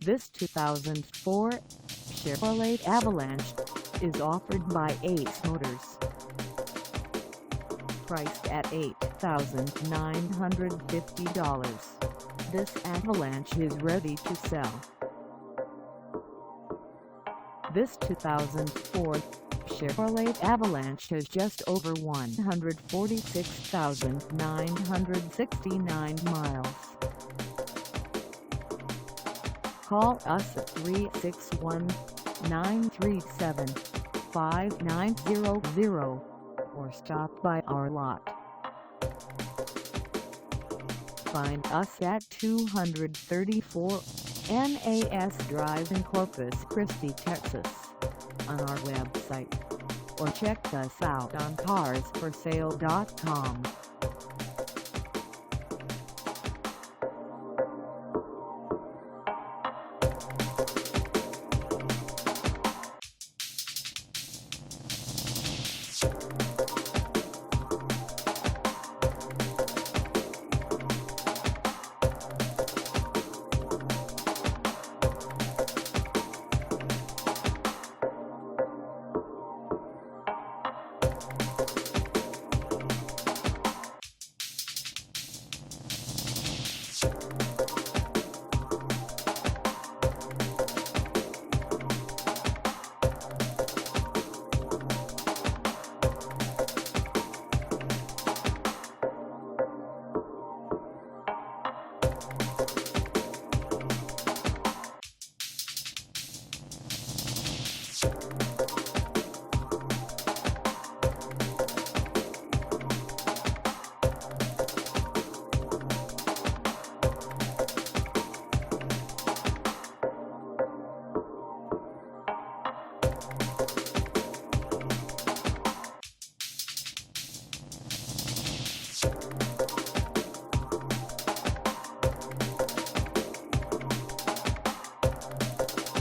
This 2004 Chevrolet Avalanche is offered by Ace Motors. Priced at $8,950, this Avalanche is ready to sell. This 2004 Chevrolet Avalanche has just over 146,969 miles. Call us at 361-937-5900 or stop by our lot. Find us at 234 N.A.S. Drive in Corpus Christi, Texas, on our website, or check us out on carsforsale.com.